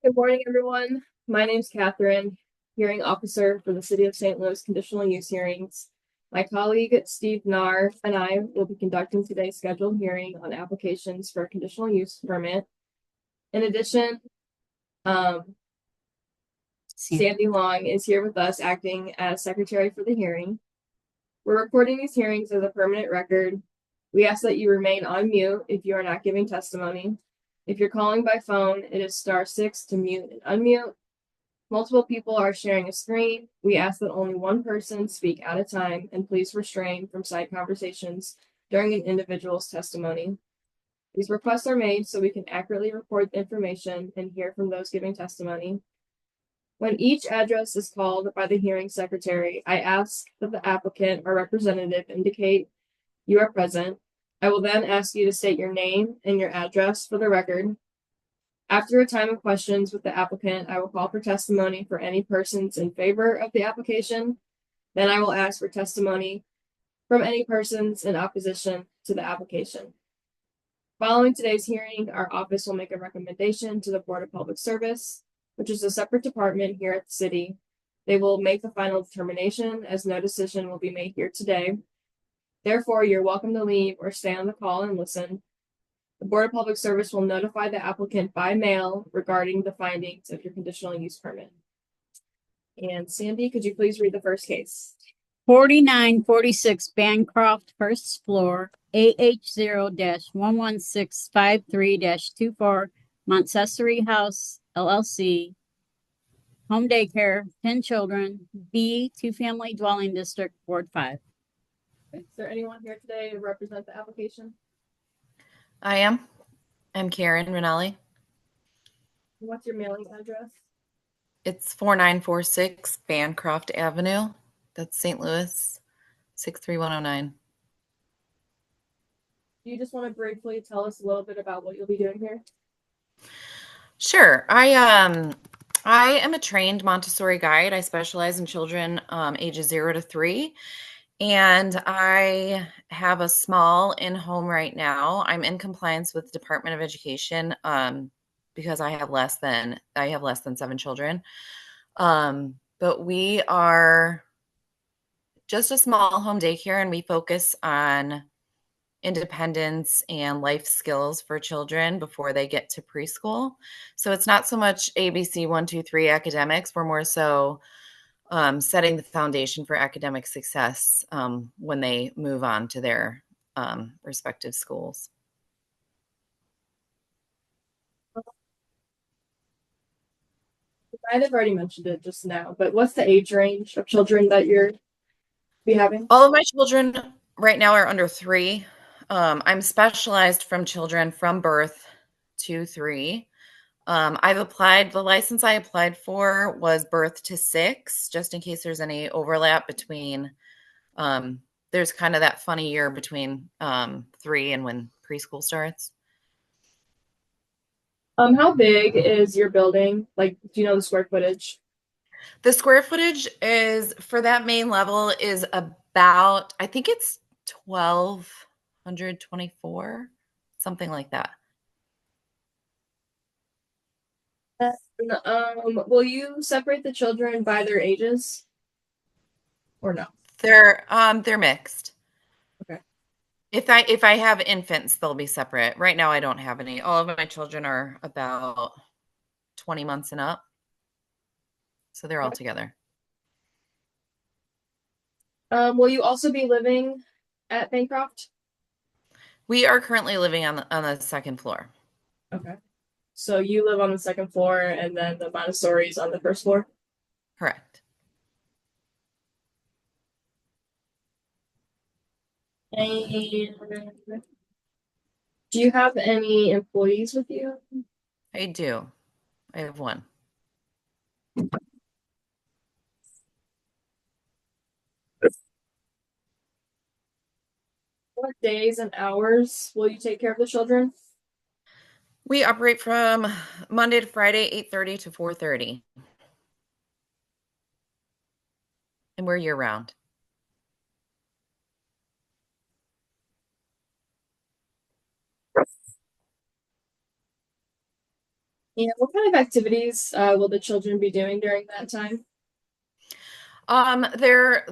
Good morning, everyone. My name's Catherine, hearing officer for the City of St. Louis Conditional Use hearings. My colleague Steve Narr and I will be conducting today's scheduled hearing on applications for a conditional use permit. In addition, Sandy Long is here with us acting as secretary for the hearing. We're recording these hearings as a permanent record. We ask that you remain on mute if you are not giving testimony. If you're calling by phone, it is *6 to mute and unmute. Multiple people are sharing a screen. We ask that only one person speak at a time, and please refrain from side conversations during an individual's testimony. These requests are made so we can accurately record the information and hear from those giving testimony. When each address is called by the hearing secretary, I ask that the applicant or representative indicate you are present. I will then ask you to state your name and your address for the record. After a time of questions with the applicant, I will call for testimony for any persons in favor of the application. Then I will ask for testimony from any persons in opposition to the application. Following today's hearing, our office will make a recommendation to the Board of Public Service, which is a separate department here at the city. They will make the final determination, as no decision will be made here today. Therefore, you're welcome to leave or stay on the call and listen. The Board of Public Service will notify the applicant by mail regarding the findings of your conditional use permit. And Sandy, could you please read the first case? 4946 Bancroft, first floor, AH0-11653-24, Montessori House, LLC, home daycare, 10 children, B, two-family dwelling district, Ward 5. Is there anyone here today to represent the application? I am. I'm Karen Rinaldi. What's your mailing address? It's 4946 Bancroft Avenue. That's St. Louis, 63109. Do you just want to briefly tell us a little bit about what you'll be doing here? Sure. I am a trained Montessori guide. I specialize in children ages 0 to 3. And I have a small in-home right now. I'm in compliance with the Department of Education because I have less than 7 children. But we are just a small home daycare, and we focus on independence and life skills for children before they get to preschool. So it's not so much ABC 1, 2, 3 academics. We're more so setting the foundation for academic success when they move on to their respective schools. I have already mentioned it just now, but what's the age range of children that you're be having? All of my children right now are under 3. I'm specialized from children from birth to 3. The license I applied for was birth to 6, just in case there's any overlap between, there's kind of that funny year between 3 and when preschool starts. How big is your building? Like, do you know the square footage? The square footage is for that main level is about, I think it's 1,224, something like that. Will you separate the children by their ages or no? They're mixed. Okay. If I have infants, they'll be separate. Right now I don't have any. All of my children are about 20 months and up. So they're all together. Will you also be living at Bancroft? We are currently living on the second floor. Okay. So you live on the second floor and then the Montessori's on the first floor? Correct. And do you have any employees with you? I do. I have one. What days and hours will you take care of the children? We operate from Monday to Friday, 8:30 to 4:30. And we're year round. And what kind of activities will the children be doing during that time? They're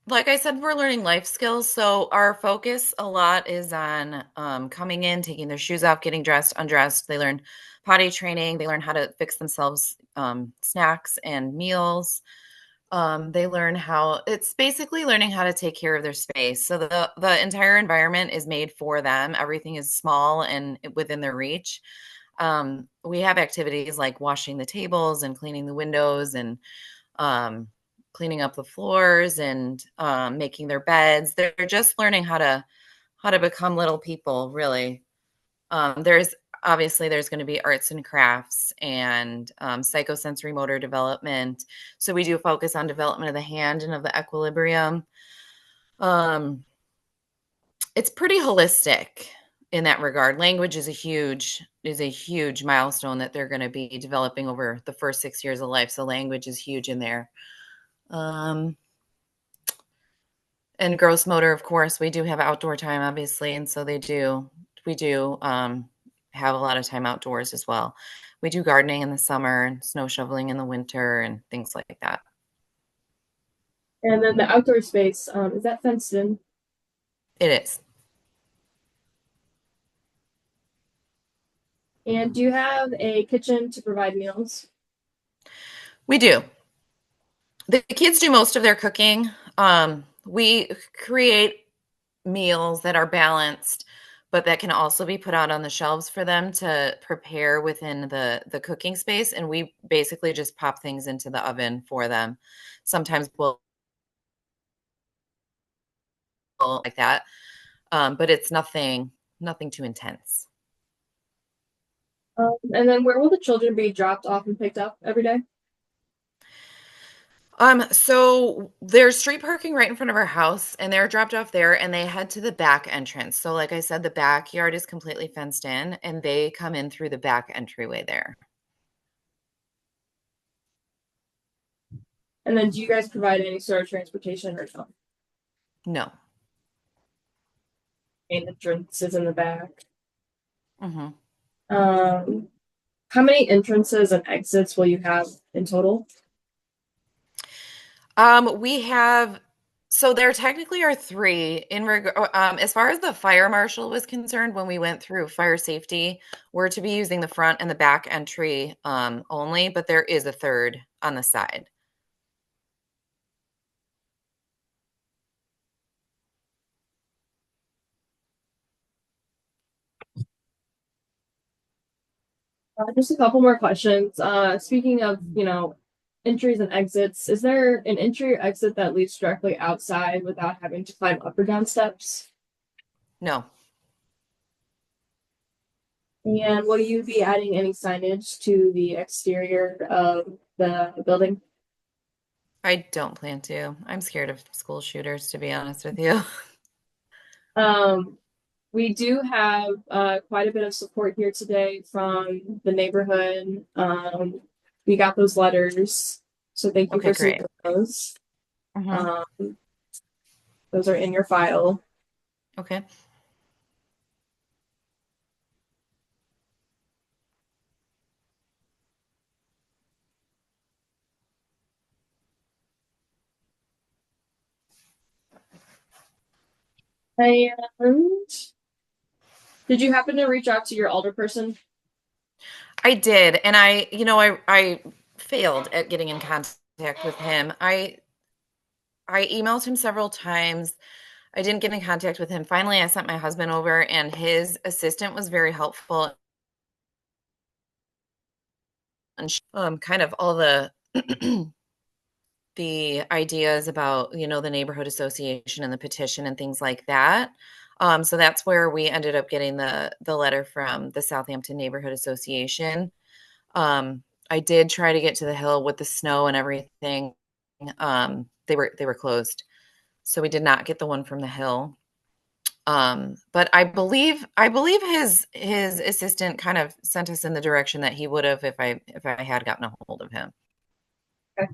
like I said, we're learning life skills, so our focus a lot is on coming in, taking their shoes off, getting dressed, undressed. They learn potty training. They learn how to fix themselves snacks and meals. They learn how it's basically learning how to take care of their space. So the entire environment is made for them. Everything is small and within their reach. We have activities like washing the tables and cleaning the windows and um, cleaning up the floors and making their beds. They're just learning how to become little people, really. There's obviously there's going to be arts and crafts and psychosensory motor development. So we do focus on development of the hand and of the equilibrium. Um, it's pretty holistic in that regard. Language is a huge milestone that they're going to be developing over the first 6 years of life. So language is huge in there. Um, and gross motor, of course, we do have outdoor time, obviously, and so we do have a lot of time outdoors as well. We do gardening in the summer and snow shoveling in the winter and things like that. And then the outdoor space, is that fenced in? It is. And do you have a kitchen to provide meals? We do. The kids do most of their cooking. We create meals that are balanced, but that can also be put out on the shelves for them to prepare within the cooking space. And we basically just pop things into the oven for them. Sometimes we'll like that, but it's nothing too intense. And then where will the children be dropped off and picked up every day? So there's street parking right in front of our house, and they're dropped off there and they head to the back entrance. So, like I said, the backyard is completely fenced in, and they come in through the back entryway there. And then do you guys provide any sort of transportation or no? No. Main entrance is in the back. Hmm. Um, how many entrances and exits will you have in total? We have, so there technically are three as far as the fire marshal was concerned, when we went through fire safety, we're to be using the front and the back entry only, but there is a third on the side. Just a couple more questions. Speaking of, entries and exits, is there an entry or exit that leads directly outside without having to climb up or down steps? No, And will you be adding any signage to the exterior of the building? I don't plan to. I'm scared of school shooters, to be honest with you. Um, we do have quite a bit of support here today from the neighborhood. We got those letters, so thank you Okay, for great. submitting those. Hmm. Um, those are in your file. Okay. And did you happen to reach out to your alderperson? I did, and I failed at getting in contact with him. I emailed him several times. I didn't get in contact with him. Finally, I sent my husband over, and his assistant was very helpful and kind of all the the ideas about the neighborhood association and the petition and things like that. So that's where we ended up getting the letter from the Southampton Neighborhood Association. I did try to get to the hill with the snow and everything. They were closed, so we did not get the one from the hill. But I believe his assistant kind of sent us in the direction that he would have if I had gotten a hold of him. Okay.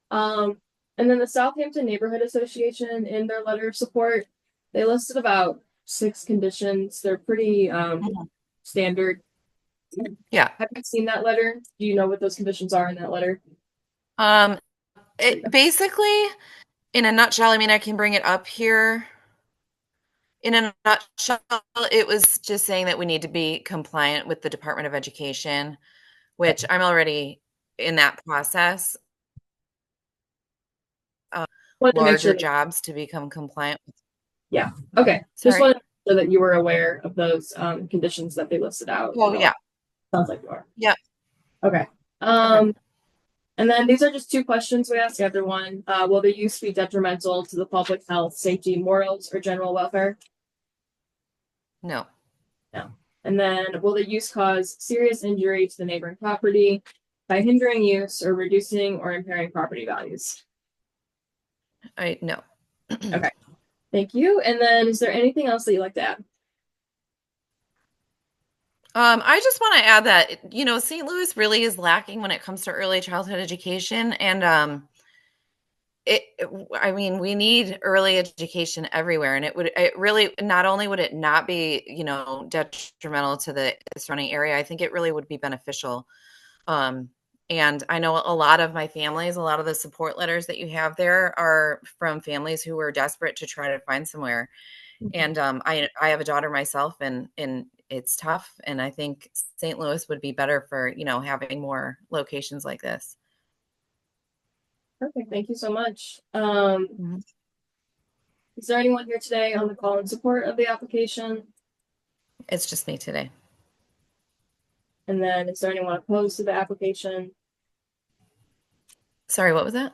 Um, and then the Southampton Neighborhood Association, in their letter of support, they listed about 6 conditions. They're pretty Mhm. standard. Yeah. Have you seen that letter? Do you know what those conditions are in that letter? Um, it basically, in a nutshell, I mean, I can bring it up here. In a nutshell, it was just saying that we need to be compliant with the Department of Education, which I'm already in that process. Wanted to make Larger sure that, jobs to become compliant. yeah. Okay. Just Sorry. wanted to make sure that you were aware of those conditions that they listed out. Oh, yeah. Sounds like you are. Yep. Okay. Okay. And then these are just two questions we ask everyone. Will the use be detrimental to the public health, safety, morals, or general welfare? No. No. And then will the use cause serious injury to the neighboring property by hindering use or reducing or impairing property values? No. Okay. Thank you. And then is there anything else that you'd like to add? I just want to add that, St. Louis really is lacking when it comes to early childhood education. And I mean, we need early education everywhere. And it really, not only would it not be, detrimental to the surrounding area, I think it really would be beneficial. And I know a lot of my families, a lot of the support letters that you have there are from families who were desperate to try to find somewhere. And I have a daughter myself, and it's tough. And I think St. Louis would be better for having more locations like this. Perfect. Thank you so much. Mhm. Is there anyone here today on the call in support of the application? It's just me today. And then is there anyone opposed to the application? Sorry, what was that?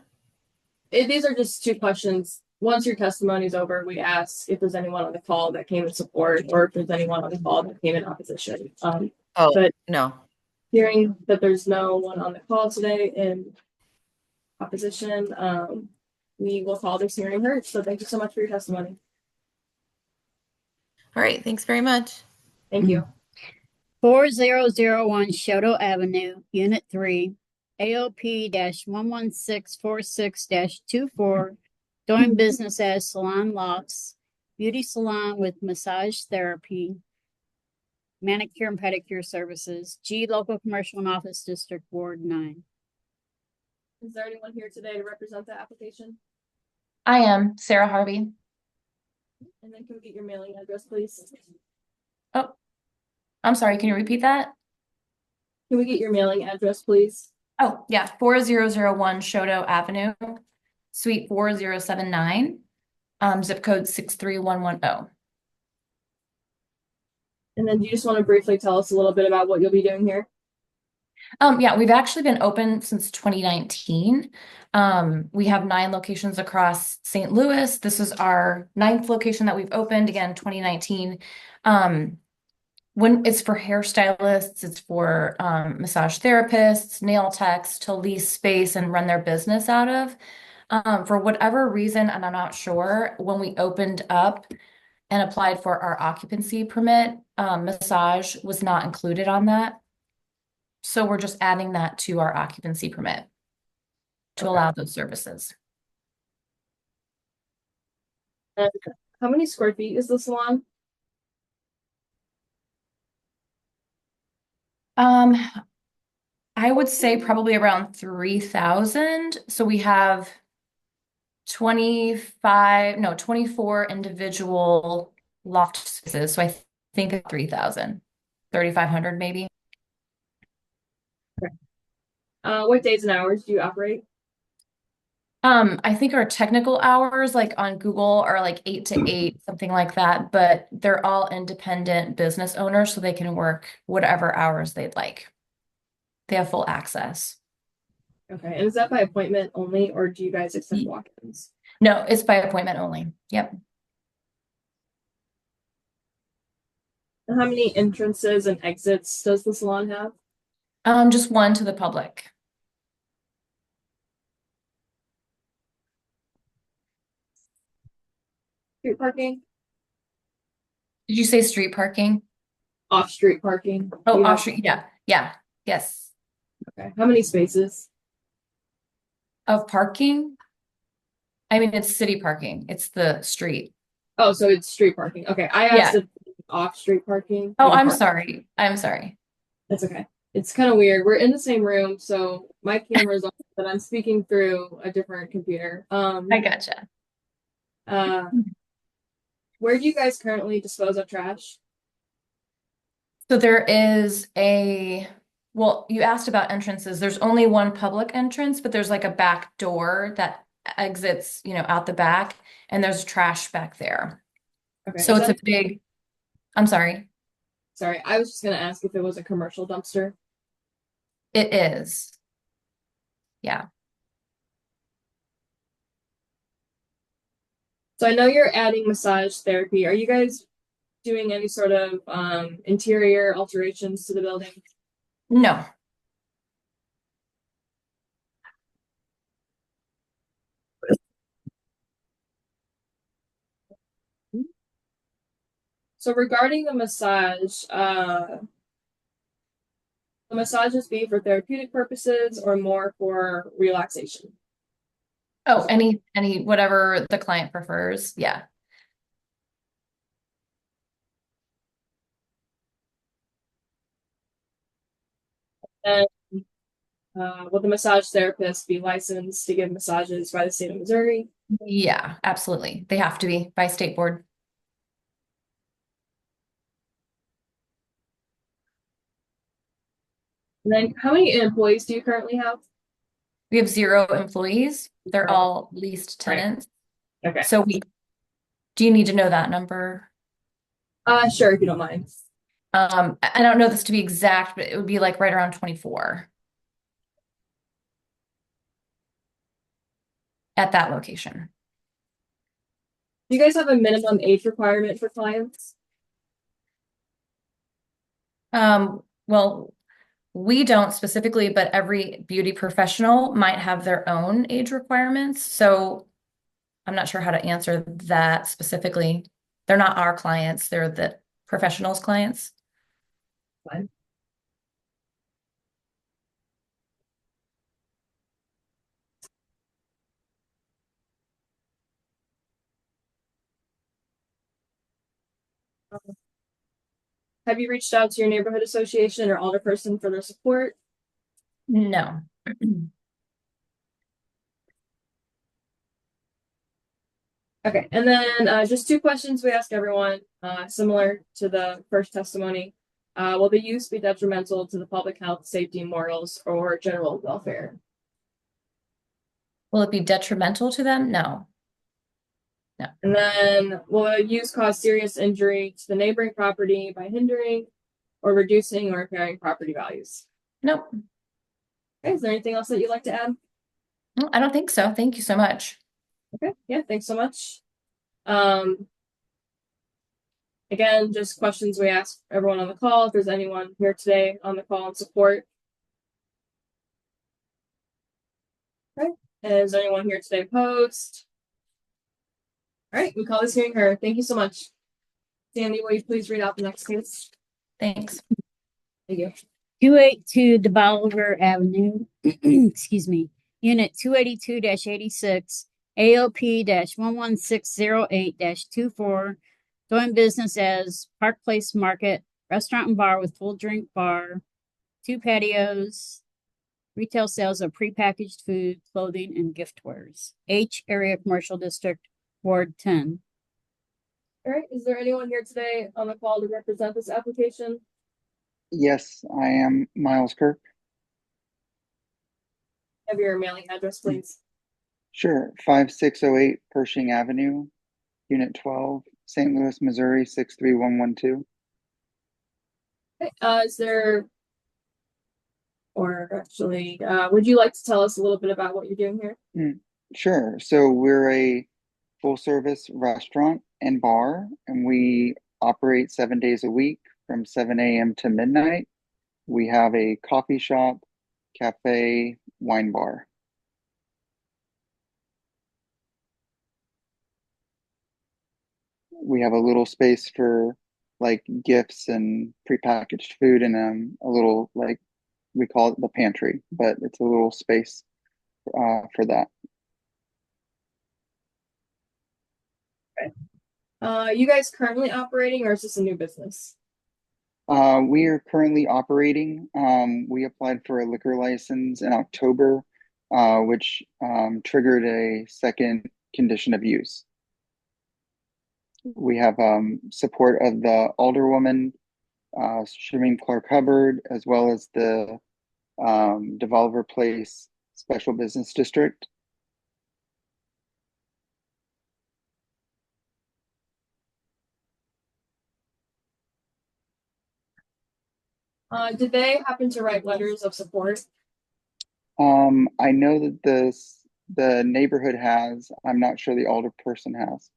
These are just two questions. Once your testimony is over, we ask if there's anyone on the call that came in support or if there's anyone on the call that came in opposition. Oh, But no. hearing that there's no one on the call today in opposition, we will call this hearing heard. So thank you so much for your testimony. All right. Thanks very much. Thank you. 4001 Shoto Avenue, Unit 3, AOP 11646 24, doing business as Salon Lofts, beauty salon with massage therapy, manicure and pedicure services, G Local Commercial and Office District, Ward 9. Is there anyone here today to represent the application? I am Sarah Harvey. And then can we get your mailing address, please? Oh, I'm sorry. Can you repeat that? Can we get your mailing address, please? Oh, yeah. 4001 Shoto Avenue, Suite 4079, zip code 63110. And then do you just want to briefly tell us a little bit about what you'll be doing here? Yeah, we've actually been open since 2019. We have 9 locations across St. Louis. This is our 9th location that we've opened, again, 2019. When it's for hairstylists, it's for massage therapists, nail techs to lease space and run their business out of. For whatever reason, and I'm not sure, when we opened up and applied for our occupancy permit, massage was not included on that. So we're just adding that to our occupancy permit to allow those services. And how many square feet is the salon? I would say probably around 3,000. So we have 24 individual loft spaces. So I think 3,000, 3,500 maybe. What days and hours do you operate? I think our technical hours, like on Google, are like 8 to 8, something like that. But they're all independent business owners, so they can work whatever hours they'd like. They have full access. Okay, and is that by appointment only, or do you guys accept walk-ins? No, it's by appointment only. Yep. And how many entrances and exits does the salon have? Just one to the public. Street parking? Did you say street parking? Off-street parking? Oh, off street. Yeah. Yeah. Yes. Okay, how many spaces? Of parking? I mean, it's city parking. It's the street. Oh, so it's street parking. Okay, I asked Yeah. if off-street parking. Oh, I'm sorry. I'm sorry. That's okay. It's kind of weird. We're in the same room, so my camera's on, but I'm speaking through a different computer. I gotcha. Uh, where do you guys currently dispose of trash? So there is well, you asked about entrances. There's only one public entrance, but there's like a back door that exits, out the back, and there's trash back there. Okay, So is it's that a big, I'm sorry, sorry, I was just gonna ask if it was a commercial dumpster. it is. Yeah. So I know you're adding massage therapy. Are you guys doing any sort of interior alterations to the building? No. So regarding the massage, the massages be for therapeutic purposes or more for relaxation? Oh, any whatever the client prefers. Yeah. And will the massage therapist be licensed to give massages by the state of Missouri? Yeah, absolutely. They have to be by state board. And then how many employees do you currently have? We have 0 employees. They're all leased Right. tenants. Okay. So do you need to know that number? Sure, if you don't mind. I don't know this to be exact, but it would be like right around 24 at that location. Do you guys have a minimum age requirement for clients? Well, we don't specifically, but every beauty professional might have their own age requirements. So I'm not sure how to answer that specifically. They're not our clients, they're the professionals' clients. Fine. Have you reached out to your neighborhood association or alderperson for their support? No. Okay, and then just two questions we ask everyone, similar to the first testimony. Will the use be detrimental to the public health, safety, morals, or general welfare? Will it be detrimental to them? No. And then will the use cause serious injury to the neighboring property by hindering or reducing or impairing property values? Nope. Okay, is there anything else that you'd like to add? No, I don't think so. Thank you so much. Okay, yeah, thanks so much. Again, just questions we ask everyone on the call. If there's anyone here today on the call in support. Okay, and is there anyone here today opposed? All right, we call this hearing heard. Thank you so much. Sandy, will you please read out the next case? Thanks. Thank you. 282 DeBoliver Avenue, excuse me, Unit 282-86, AOP-11608-24, doing business as Park Place Market, restaurant and bar with full drink bar, 2 patios, retail sales of prepackaged food, clothing, and gift wares. H Area Commercial District, Ward 10. All right, is there anyone here today on the call to represent this application? Yes, I am Miles Kirk. Have your mailing address, please. Sure, 5608 Pershing Avenue, Unit 12, St. Louis, Missouri 63112. Okay, is there, or actually, would you like to tell us a little bit about what you're doing here? Sure, so we're a full service restaurant and bar, and we operate 7 days a week from 7 a.m. to midnight. We have a coffee shop, cafe, wine bar. We have a little space for like gifts and prepackaged food, and a little, like, we call it the pantry, but it's a little space for that. You guys currently operating, or is this a new business? We are currently operating. We applied for a liquor license in October, which triggered a second condition of use. We have support of the Alderwoman, Shereen Clark Hubbard, as well as the Developer Place Special Business District. Did they happen to write letters of support? I know that the neighborhood has. I'm not sure the alderperson has.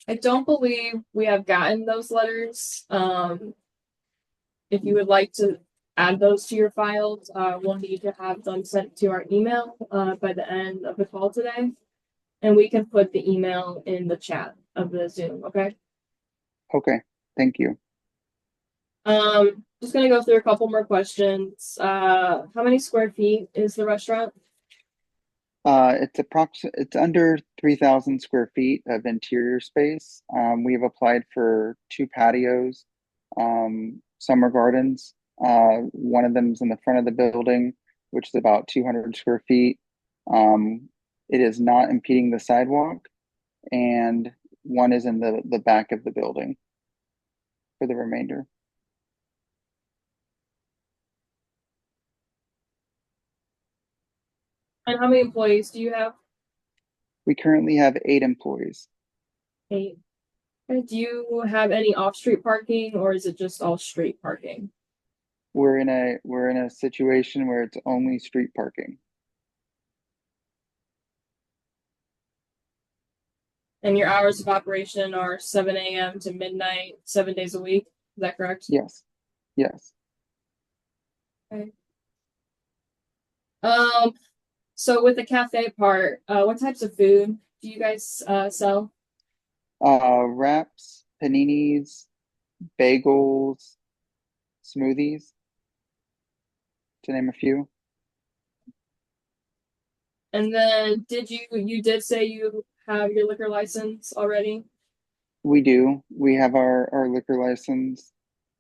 I don't believe we have gotten those letters. If you would like to add those to your files, we'll need to have them sent to our email by the end of the call today. And we can put the email in the chat of the Zoom, okay? Okay, thank you. Just gonna go through a couple more questions. How many square feet is the restaurant? It's under 3,000 square feet of interior space. We have applied for 2 patios, summer gardens. One of them is in the front of the building, which is about 200 square feet. It is not impeding the sidewalk, and one is in the back of the building for the remainder. And how many employees do you have? We currently have 8 employees. 8. And do you have any off-street parking, or is it just all street parking? We're in a situation where it's only street parking. And your hours of operation are 7 a.m. to midnight, 7 days a week. Is that correct? Yes. Yes. Okay. So with the cafe part, what types of food do you guys sell? Wraps, paninis, bagels, smoothies, to name a few. And then you did say you have your liquor license already? We do. We have our liquor license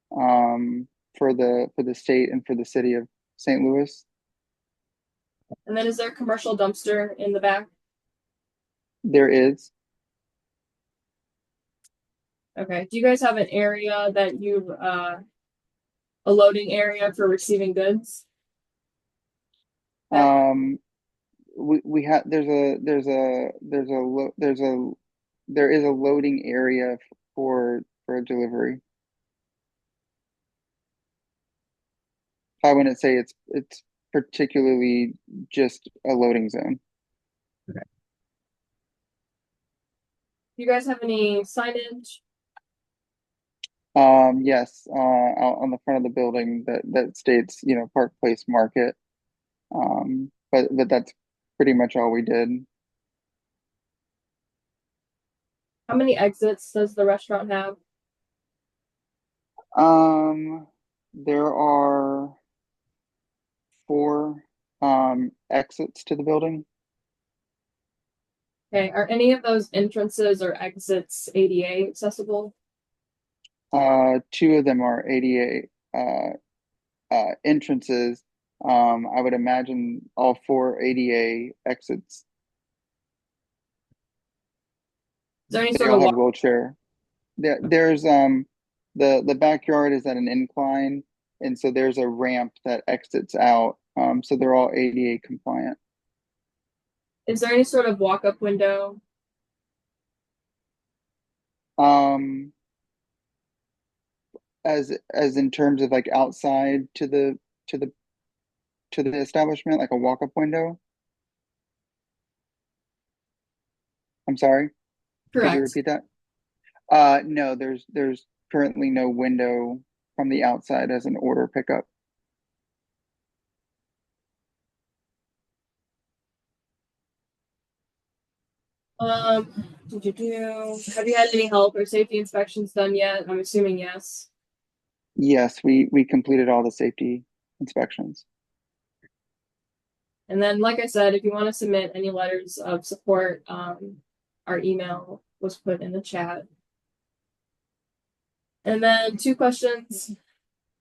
for the state and for the city of St. Louis. And then is there a commercial dumpster in the back? There is. Okay. Do you guys have an area that a loading area for receiving goods? We have there is a loading area for a delivery. I wouldn't say it's particularly just a loading zone. Do you guys have any signage? Yes, out on the front of the building that states, Park Place Market. But that's pretty much all we did. How many exits does the restaurant have? There are 4 exits to the building. Okay. Are any of those entrances or exits ADA accessible? 2 of them are ADA entrances. I would imagine all 4 ADA exits. Is there any They sort all of have wheelchair. There's the backyard is at an incline, and so there's a ramp that exits out. So they're all ADA compliant. Is there any sort of walk-up window? As in terms of like outside to the establishment, like a walk-up window. I'm sorry. Could you Correct. repeat that? No, there's currently no window from the outside as an order pickup. Have you had any health or safety inspections done yet? I'm assuming yes. Yes, we completed all the safety inspections. And then, like I said, if you want to submit any letters of support, our email was put in the chat. And then 2 questions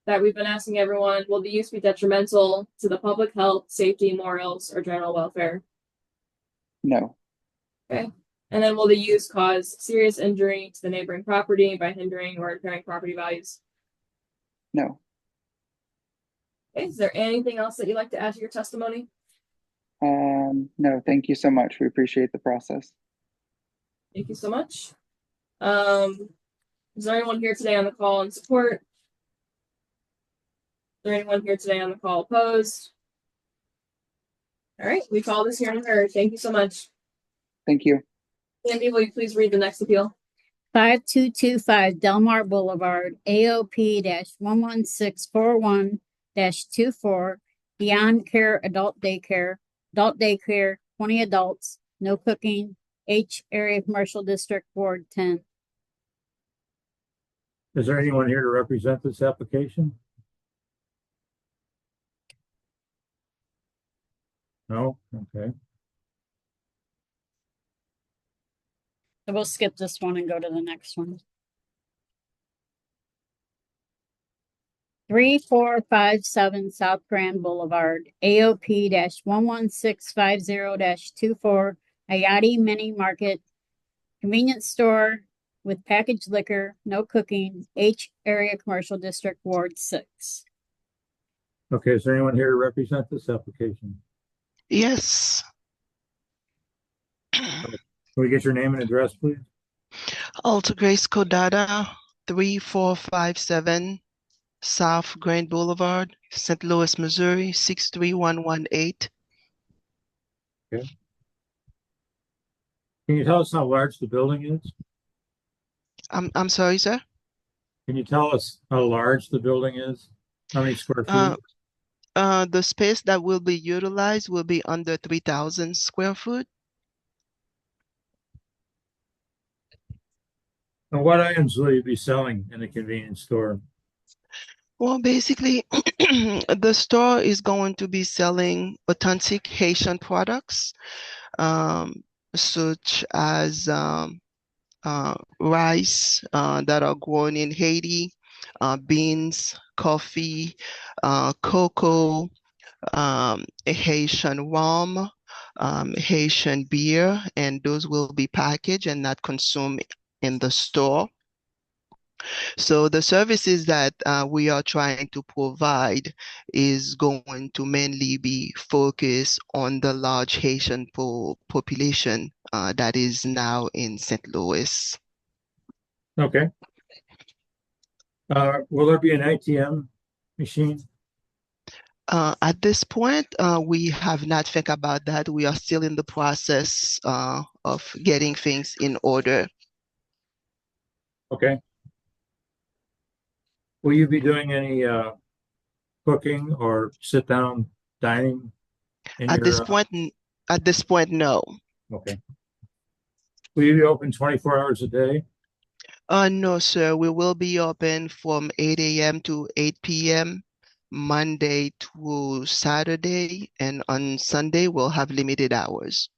that we've been asking everyone. Will the use be detrimental to the public health, safety, morals, or general welfare? No. Okay. And then will the use cause serious injury to the neighboring property by hindering or impairing property values? No. Okay. Is there anything else that you'd like to add to your testimony? No, thank you so much. We appreciate the process. Thank you so much. Is there anyone here today on the call in support? Is there anyone here today on the call opposed? All right, we call this hearing heard. Thank you so much. Thank you. Andy, will you please read the next appeal? 5225 Delmar Boulevard, AOP-11641-24, Beyond Care Adult Daycare, 20 adults, no cooking, H Area Commercial District, Ward 10. Is there anyone here to represent this application? No? Okay. So we'll skip this one and go to the next one. 3457 South Grand Boulevard, AOP-11650-24, Ayati Mini Market, convenience store with packaged liquor, no cooking, H Area Commercial District, Ward 6. Okay, is there anyone here to represent this application? Yes. Can we get your name and address, please? Alta Grace Kodada, 3457 South Grand Boulevard, St. Louis, Missouri, 63118. Okay. Can you tell us how large the building is? I'm sorry, sir. Can you tell us how large the building is? How many square feet? The space that will be utilized will be under 3,000 square foot. And what items will you be selling in the convenience store? Well, basically, the store is going to be selling authentic Haitian products, such as rice that are grown in Haiti, beans, coffee, cocoa, Haitian rum, Haitian beer, and those will be packaged and not consumed in the store. So the services that we are trying to provide is going to mainly be focused on the large Haitian population that is now in St. Louis. Okay. Will there be an ATM machine? At this point, we have not think about that. We are still in the process of getting things in order. Okay. Will you be doing any cooking or sit-down dining in At this your? point, no. Okay. Will you be open 24 hours a day? No, sir. We will be open from 8 a.m. to 8 p.m. Monday to Saturday, and on Sunday we'll have limited hours.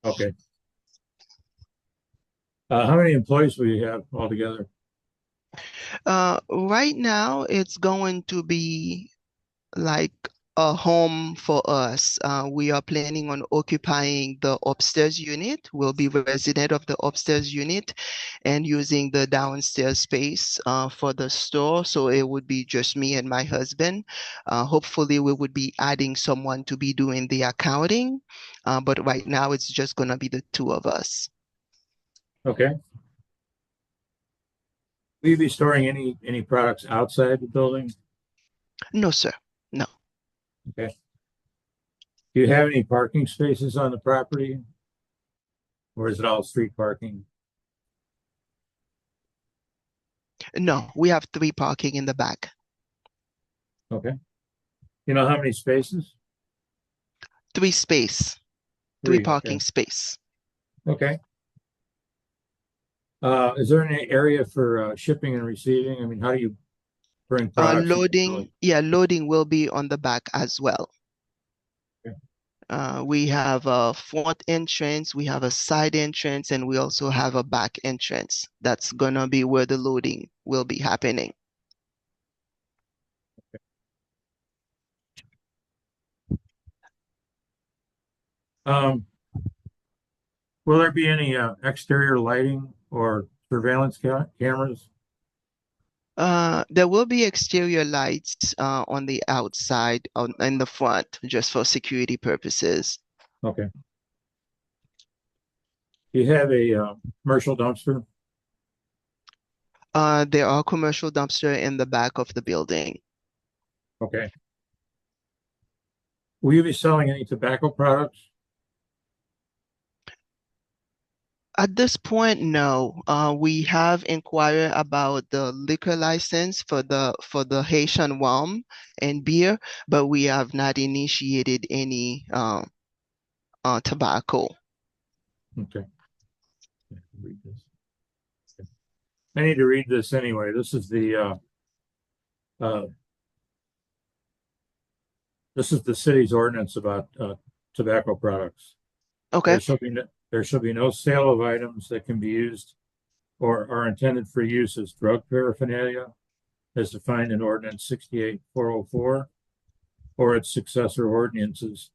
Okay. How many employees will you have altogether? Right now it's going to be like a home for us. We are planning on occupying the upstairs unit. We'll be resident of the upstairs unit and using the downstairs space for the store. So it would be just me and my husband. Hopefully we would be adding someone to be doing the accounting. But right now it's just going to be the two of us. Okay. Will you be storing any products outside the building? No, sir. No. Okay. Do you have any parking spaces on the property? Or is it all street parking? No, we have 3 parking in the back. Okay. You know how many spaces? 3 space. 3 parking space. Okay. Is there any area for shipping and receiving? I mean, how do you bring products? Loading will be on the back as well. Okay. We have a front entrance, we have a side entrance, and we also have a back entrance. That's gonna be where the loading will be happening. Will there be any exterior lighting or surveillance cameras? There will be exterior lights on the outside, in the front, just for security purposes. Okay. Do you have a commercial dumpster? There are commercial dumpster in the back of the building. Okay. Will you be selling any tobacco products? At this point, no. We have inquired about the liquor license for the Haitian rum and beer, but we have not initiated any tobacco. Okay. Read this. Okay. I need to read this anyway. This is the city's ordinance about tobacco products. Okay. There shall be no sale of items that can be used or are intended for use as drug paraphernalia, as defined in Ordinance 68-404, or its successor ordinances,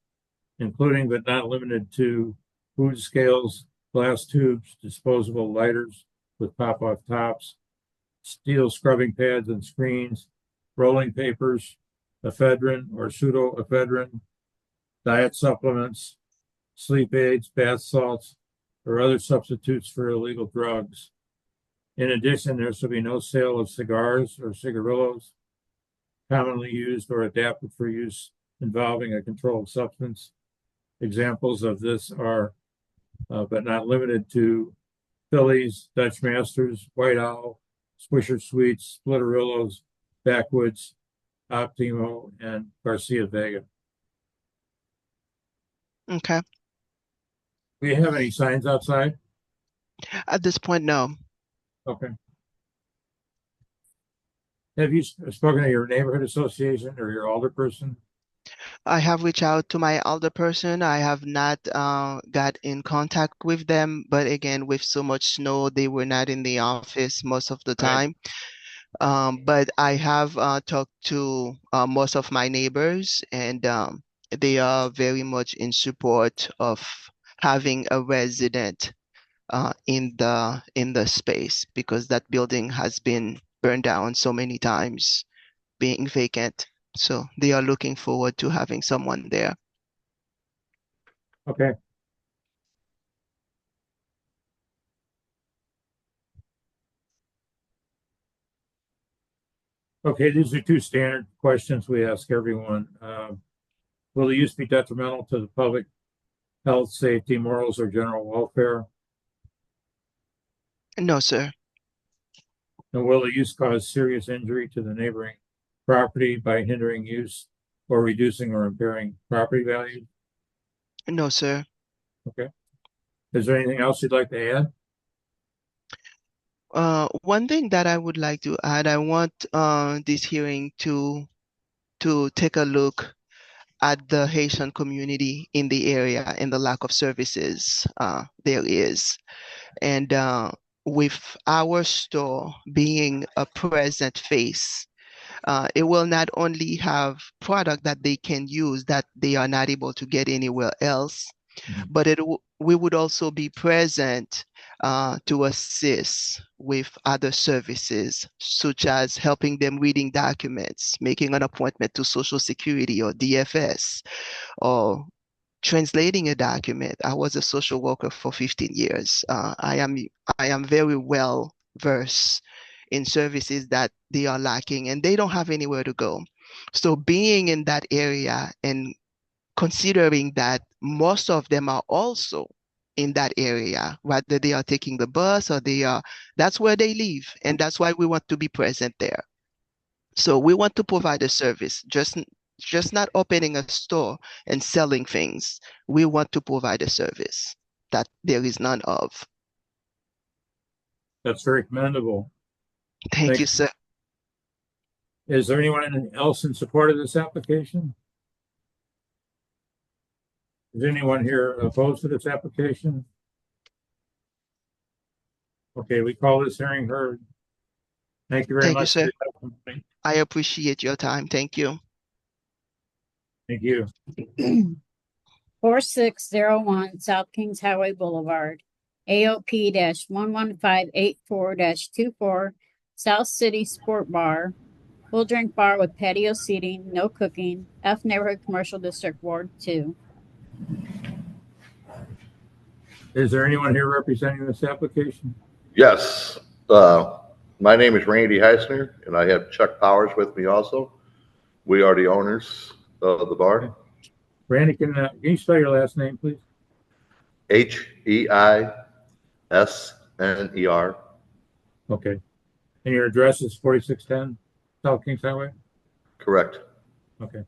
including but not limited to food scales, glass tubes, disposable lighters with pop-off tops, steel scrubbing pads and screens, rolling papers, ephedrine or pseudoephedrine, diet supplements, sleep aids, bath salts, or other substitutes for illegal drugs. In addition, there shall be no sale of cigars or cigarillos, commonly used or adapted for use involving a controlled substance. Examples of this are, but not limited to, Phillies, Dutch Masters, White Owl, Swisher Sweets, Splitterillos, Backwoods, Optimo, and Garcia Vega. Okay. Do you have any signs outside? At this point, no. Okay. Have you spoken to your neighborhood association or your alderperson? I have reached out to my alderperson. I have not got in contact with them, but again, with so much snow, they were not in the office most of the Right. time. But I have talked to most of my neighbors, and they are very much in support of having a resident in the space, because that building has been burned down so many times, being vacant. So they are looking forward to having someone there. Okay. Okay, these are two standard questions we ask everyone. Will the use be detrimental to the public health, safety, morals, or general welfare? No, sir. And will the use cause serious injury to the neighboring property by hindering use or reducing or impairing property value? No, sir. Okay. Is there anything else you'd like to add? One thing that I would like to add, I want this hearing to take a look at the Haitian community in the area and the lack of services there is. And with our store being a present face, it will not only have product that they can use that they are not able to get anywhere else, but we would also be present to assist with other services, such as helping them reading documents, making an appointment to Social Security or DFS, or translating a document. I was a social worker for 15 years. I am very well versed in services that they are lacking, and they don't have anywhere to go. So being in that area, and considering that most of them are also in that area, whether they are taking the bus or that's where they live. And that's why we want to be present there. So we want to provide a service, just not opening a store and selling things. We want to provide a service that there is none of. That's very commendable. Thank you, sir. Is there anyone else in support of this application? Is anyone here opposed to this application? Okay, we call this hearing heard. Thank you very Thank you, much for sir. your testimony. I appreciate your time. Thank you. Thank you. 4601 South Kings Highway Boulevard, AOP 11584 24, South City Sport Bar, full drink bar with patio seating, no cooking, F Neighborhood Commercial District Ward 2. Is there anyone here representing this application? Yes. My name is Randy Heisner, and I have Chuck Powers with me also. We are the owners of the bar. Randy, can you spell your last name, please? Heisner. Okay. And your address is 4610 South Kings Highway? Correct. Okay.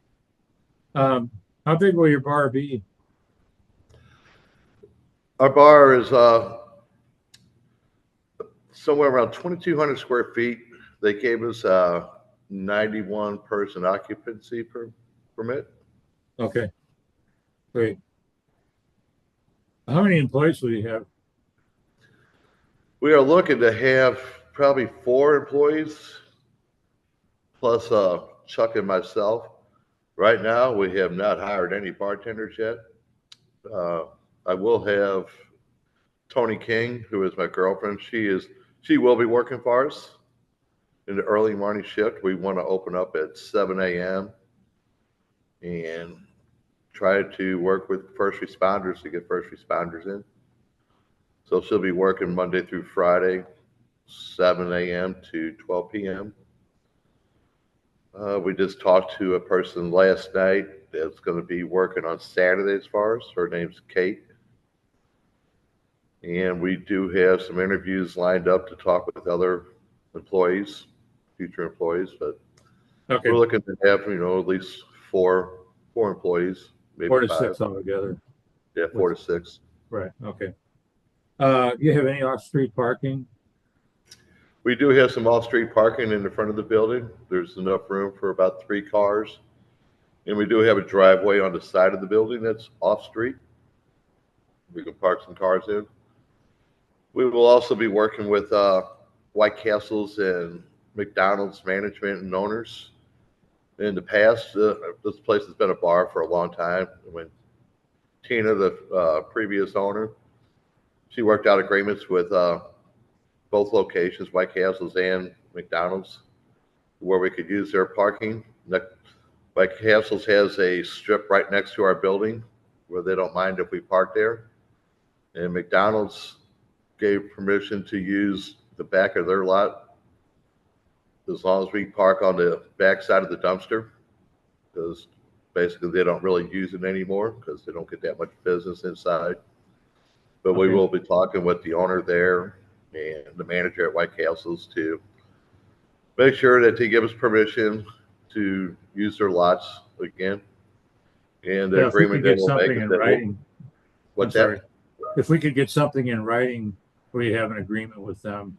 How big will your bar be? Our bar is somewhere around 2,200 square feet. They gave us a 91 person occupancy permit. Okay. Great. How many employees will you have? We are looking to have probably 4 employees plus Chuck and myself. Right now, we have not hired any bartenders yet. I will have Tony King, who is my girlfriend. She will be working for us in the early morning shift. We want to open up at 7 a.m. and try to work with first responders to get first responders in. So she'll be working Monday through Friday, 7 a.m. to 12 p.m. We just talked to a person last night that's going to be working on Saturdays for us. Her name's Kate. And we do have some interviews lined up to talk with other employees, future employees, but Okay. we're looking to have, at least four employees, maybe 4 to 5. 6 altogether. Yeah, 4 to 6. Right. Okay. You have any off-street parking? We do have some off-street parking in the front of the building. There's enough room for about 3 cars. And we do have a driveway on the side of the building that's off-street. We can park some cars in. We will also be working with White Castles and McDonald's management and owners. In the past, this place has been a bar for a long time. When Tina, the previous owner, she worked out agreements with both locations, White Castles and McDonald's, where we could use their parking. White Castles has a strip right next to our building where they don't mind if we park there. And McDonald's gave permission to use the back of their lot as long as we park on the back side of the dumpster, because basically they don't really use it anymore because they don't get that much business inside. But we will be talking with the owner there and the manager at White Castles to make sure that they give us permission to use their lots again. And the agreement that we'll make is that writing. What's I'm sorry. that? If we could get something in writing where you have an agreement with them,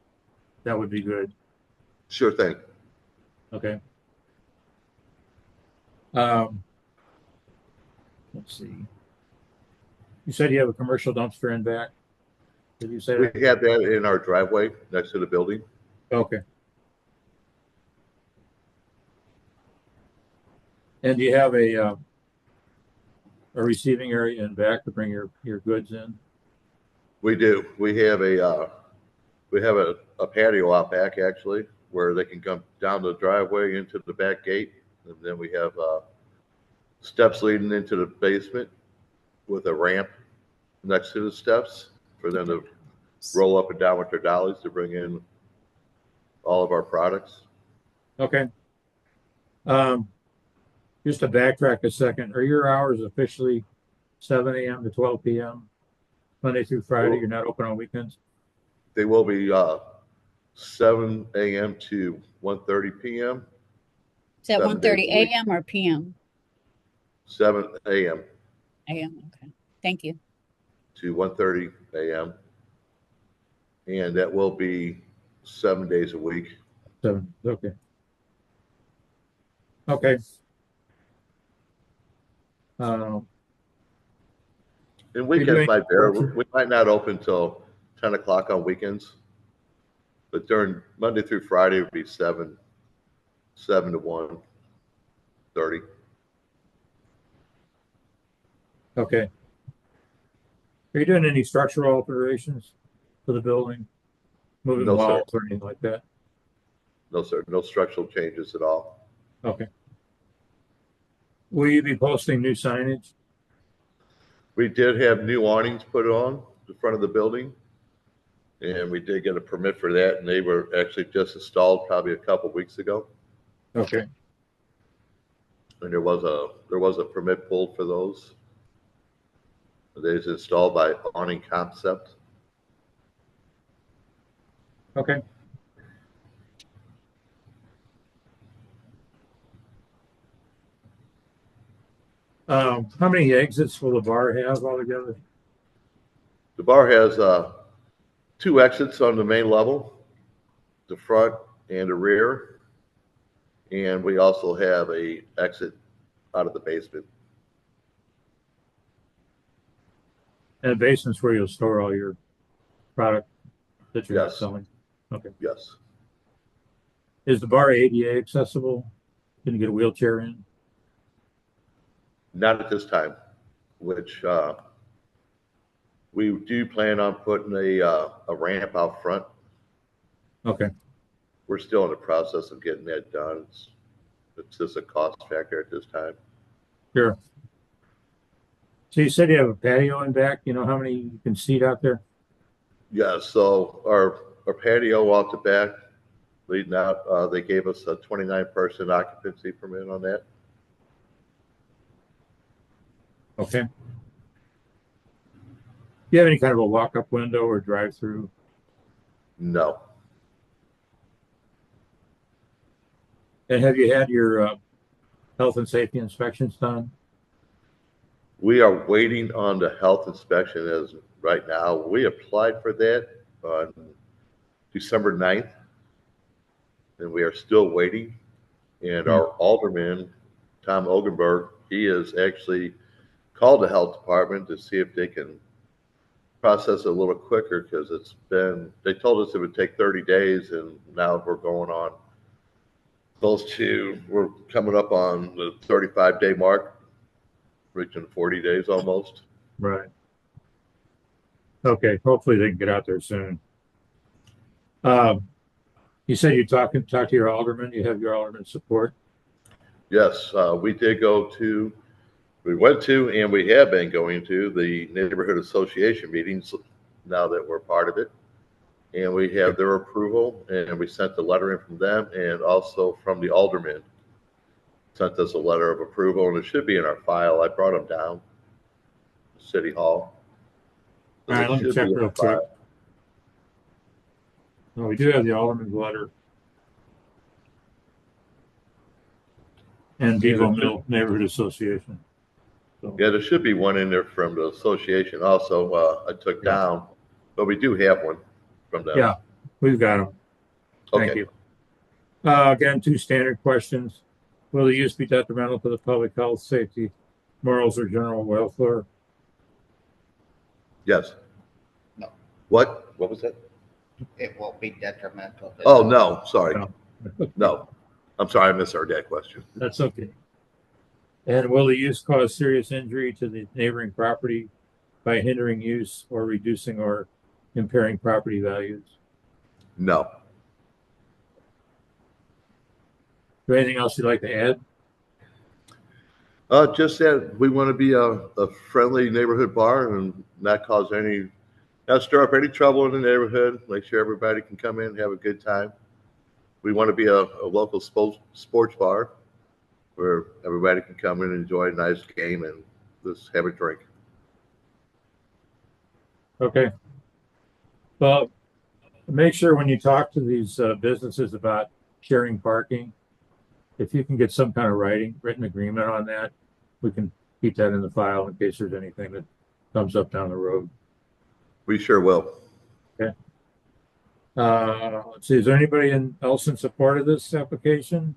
that would be good. Sure thing. Okay. Let's see. You said you have a commercial dumpster in back. Did you say that? We have that in our driveway next to the building. Okay. And do you have a receiving area in back to bring your goods in? We do. We have a patio out back actually, where they can come down the driveway into the back gate, and then we have steps leading into the basement with a ramp next to the steps for them to roll up and down with their dollies to bring in all of our products. Okay. Just to backtrack a second, are your hours officially 7 a.m. to 12 p.m. Monday through Friday? You're not open on weekends? They will be 7 a.m. to 1:30 p.m. Is that 7 days 1:30 a week. a.m. or p.m.? 7 a.m. a.m. Okay. Thank you. to 1:30 a.m. And that will be 7 days a week. 7. Okay. Okay. And You're weekends doing might vary. construction? We might not open till 10 o'clock on weekends. But during Monday through Friday, it would be 7 to 1:30. Okay. Are you doing any structural alterations to the building? Moving No, sir. walls or anything like that? No, sir. No structural changes at all. Okay. Will you be posting new signage? We did have new awnings put on the front of the building, and we did get a permit for that, and they were actually just installed probably a couple weeks ago. Okay. And there was a permit pulled for those. They was installed by Awning Concept. Okay. How many exits will the bar have altogether? The bar has 2 exits on the main level, the front and the rear, and we also have a exit out of the basement. And the basement's where you'll store all your product that you're not Yes. selling? Okay. Yes. Is the bar ADA accessible? Can you get a wheelchair in? Not at this time, which we do plan on putting a ramp out front. Okay. We're still in the process of getting that done. It's just a cost factor at this time. Sure. So you said you have a patio in back. You know how many you can seat out there? Yeah, so our patio out the back leading out, they gave us a 29-person occupancy permit on that. Okay. Do you have any kind of a walk-up window or drive-through? No. And have you had your health and safety inspections done? We are waiting on the health inspection as right now. We applied for that on December 9th, and we are still waiting. And our alderman, Tom Ogenberg, he has actually called the health department to see if they can process it a little quicker, because they told us it would take 30 days, and now we're going on we're coming up on the 35-day mark, reaching 40 days almost. Right. Okay. Hopefully they can get out there soon. You said you talked to your alderman. You have your alderman support. Yes, we went to, and we have been going to the neighborhood association meetings now that we're part of it. And we have their approval, and we sent the letter in from them, and also from the alderman sent us a letter of approval, and it should be in our file. I brought them down to City Hall. All right, let me check real quick. No, we do have the alderman's letter. And Bevo Mill Neighborhood Association. So, Yeah, there should be one in there from the association also. I took down, but we do have one from them. yeah, we've got them. Thank Okay. you. Again, 2 standard questions. Will the use be detrimental to the public health, safety, morals, or general welfare? Yes. No. What was that? It won't be detrimental. to Oh, the- no, sorry. No. No. I'm sorry, I misheard that question. That's okay. And will the use cause serious injury to the neighboring property by hindering use or reducing or impairing property values? No. Is there anything else you'd like to add? Just that we want to be a friendly neighborhood bar and not stir up any trouble in the neighborhood. Make sure everybody can come in and have a good time. We want to be a local sports bar where everybody can come in and enjoy a nice game and just have a drink. Okay. Well, make sure when you talk to these businesses about sharing parking, if you can get some kind of written agreement on that, we can keep that in the file in case there's anything that comes up down the road. We sure will. Okay. Let's see, is there anybody else in support of this application?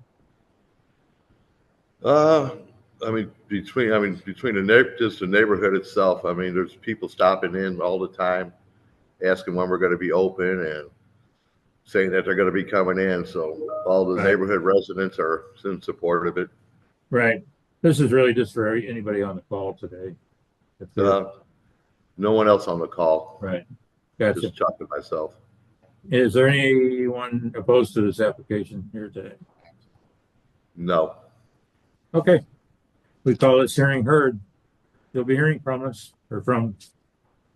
between just the neighborhood itself, I mean, there's people stopping in all the time, asking when we're gonna be open and saying that they're gonna be coming in, so all the Right. neighborhood residents are in support of it. Right. This is really just for anybody on the call today. If they're, No one else on the call, right. Gotcha. just Chuck and myself. Is there anyone opposed to this application here today? No. Okay. We call this hearing heard. You'll be hearing from us or from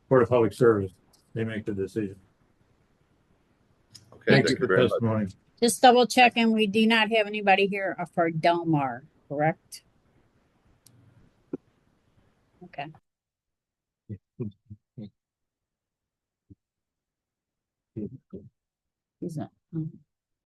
Board of Public Service. They make the decision. Okay, Thank you thank you for very much. testimony. Just double checking, we do not have anybody here for Del Mar, correct? Okay. He's not.